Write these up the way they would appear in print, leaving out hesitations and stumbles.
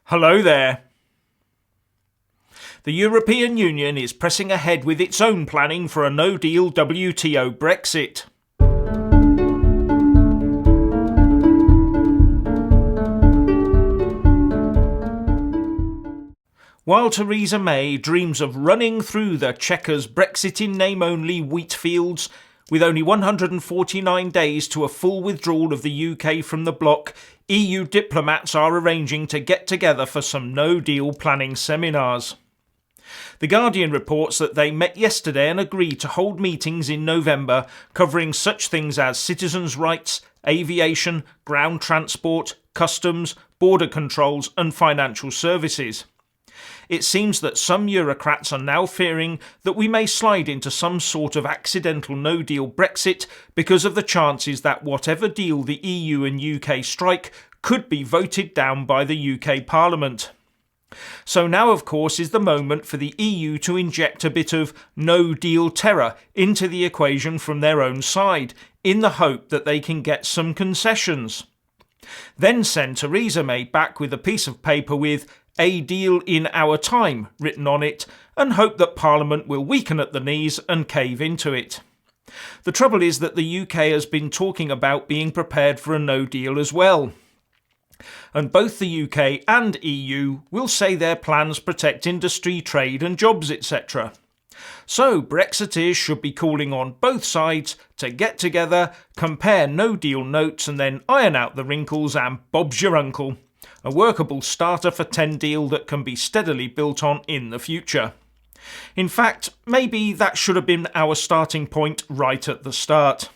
Hello there. The European Union is pressing ahead with its own planning for a no-deal WTO Brexit. While Theresa May dreams of running through the Chequers Brexit in name-only wheat fields, with only 149 days to a full withdrawal of the UK from the bloc, EU diplomats are arranging to get together for some no-deal planning seminars. The Guardian reports that they met yesterday and agreed to hold meetings in November covering such things as citizens' rights, aviation, ground transport, customs, border controls and financial services. It seems that some Eurocrats are now fearing that we may slide into some sort of accidental no-deal Brexit because of the chances that whatever deal the EU and UK strike could be voted down by the UK Parliament. So now, of course, is the moment for the EU to inject a bit of no-deal terror into the equation from their own side, in the hope that they can get some concessions. Then send Theresa May back with a piece of paper with "A deal in our time" written on it, and hope that Parliament will weaken at the knees and cave into it. The trouble is that the UK has been talking about being prepared for a no deal as well. And both the UK and EU will say their plans protect industry, trade and jobs, etc. So Brexiteers should be calling on both sides to get together, compare no-deal notes and then iron out the wrinkles and Bob's your uncle. A workable starter for 10 deal that can be steadily built on in the future. In fact, maybe that should have been our starting point right at the start.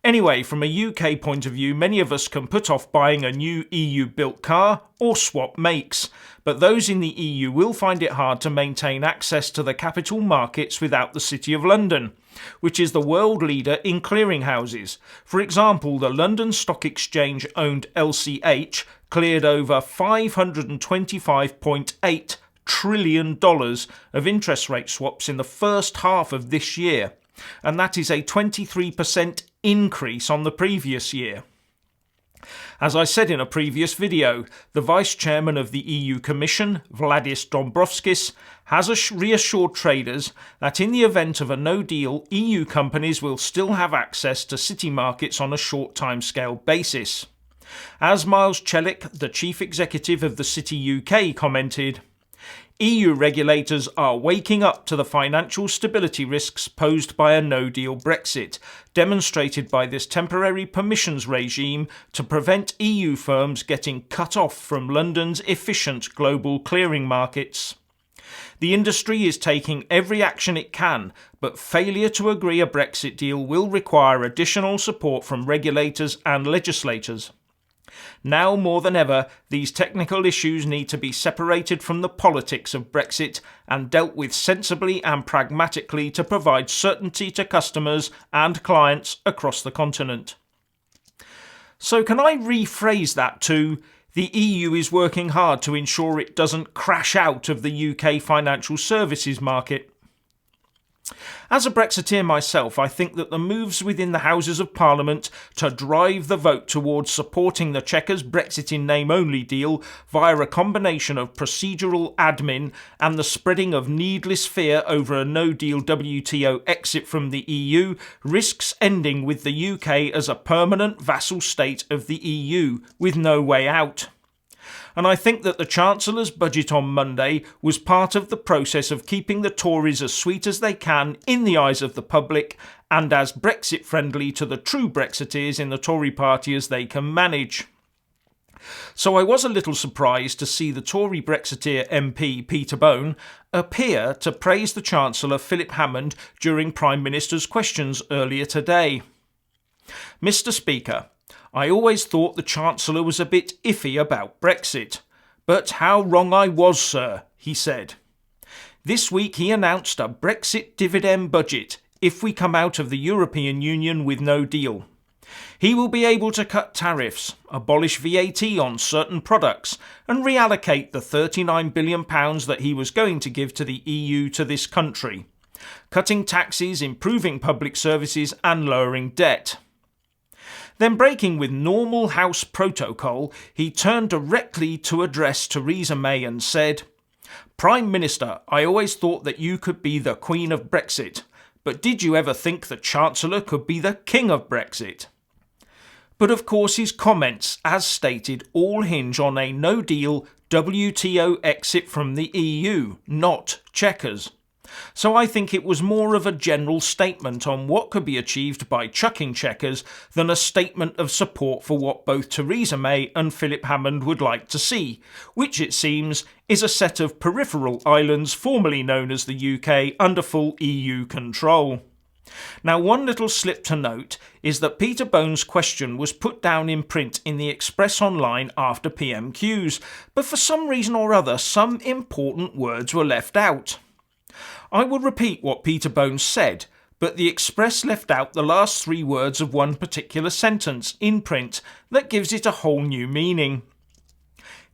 Anyway, from a UK point of view, many of us can put off buying a new EU-built car or swap makes, but those in the EU will find it hard to maintain access to the capital markets without the City of London, which is the world leader in clearinghouses. For example, the London Stock Exchange-owned LCH cleared over $525.8 trillion of interest rate swaps in the first half of this year, and that is a 23% increase on the previous year. As I said in a previous video, the Vice Chairman of the EU Commission, Valdis Dombrovskis, has reassured traders that in the event of a no-deal, EU companies will still have access to city markets on a short timescale basis. As Miles Chelik, the chief executive of the City UK, commented, EU regulators are waking up to the financial stability risks posed by a no-deal Brexit, demonstrated by this temporary permissions regime to prevent EU firms getting cut off from London's efficient global clearing markets. The industry is taking every action it can, but failure to agree a Brexit deal will require additional support from regulators and legislators. Now more than ever, these technical issues need to be separated from the politics of Brexit and dealt with sensibly and pragmatically to provide certainty to customers and clients across the continent. So can I rephrase that to, the EU is working hard to ensure it doesn't crash out of the UK financial services market? As a Brexiteer myself, I think that the moves within the Houses of Parliament to drive the vote towards supporting the Chequers Brexit in name-only deal via a combination of procedural admin and the spreading of needless fear over a no-deal WTO exit from the EU risks ending with the UK as a permanent vassal state of the EU with no way out. And I think that the Chancellor's budget on Monday was part of the process of keeping the Tories as sweet as they can in the eyes of the public and as Brexit friendly to the true Brexiteers in the Tory party as they can manage. So I was a little surprised to see the Tory Brexiteer MP Peter Bone appear to praise the Chancellor Philip Hammond during Prime Minister's questions earlier today. Mr. Speaker, I always thought the Chancellor was a bit iffy about Brexit. But how wrong I was, sir, he said. This week he announced a Brexit dividend budget if we come out of the European Union with no deal. He will be able to cut tariffs, abolish VAT on certain products and reallocate the £39 billion that he was going to give to the EU to this country, cutting taxes, improving public services and lowering debt. Then, breaking with normal House protocol, he turned directly to address Theresa May and said, "Prime Minister, I always thought that you could be the Queen of Brexit, but did you ever think the Chancellor could be the King of Brexit?" But of course his comments, as stated, all hinge on a no-deal WTO exit from the EU, not Chequers. So I think it was more of a general statement on what could be achieved by chucking Chequers than a statement of support for what both Theresa May and Philip Hammond would like to see, which it seems is a set of peripheral islands formerly known as the UK under full EU control. Now, one little slip to note is that Peter Bone's question was put down in print in the Express Online after PMQs, but for some reason or other some important words were left out. I will repeat what Peter Bone said, but the Express left out the last 3 words of one particular sentence in print that gives it a whole new meaning.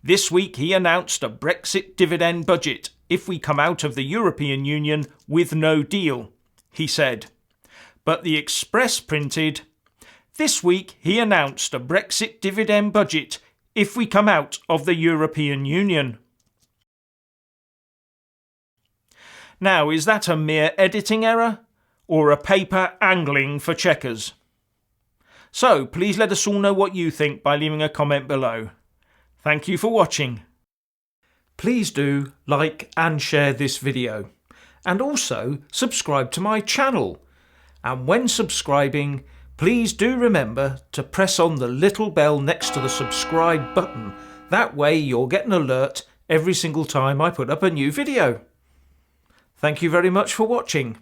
This week he announced a Brexit dividend budget if we come out of the European Union with no deal, he said. But the Express printed, "This week he announced a Brexit dividend budget if we come out of the European Union." Now, is that a mere editing error or a paper angling for Chequers? So please let us all know what you think by leaving a comment below. Thank you for watching. Please do like and share this video, and also subscribe to my channel. And when subscribing, please do remember to press on the little bell next to the subscribe button. That way you'll get an alert every single time I put up a new video. Thank you very much for watching.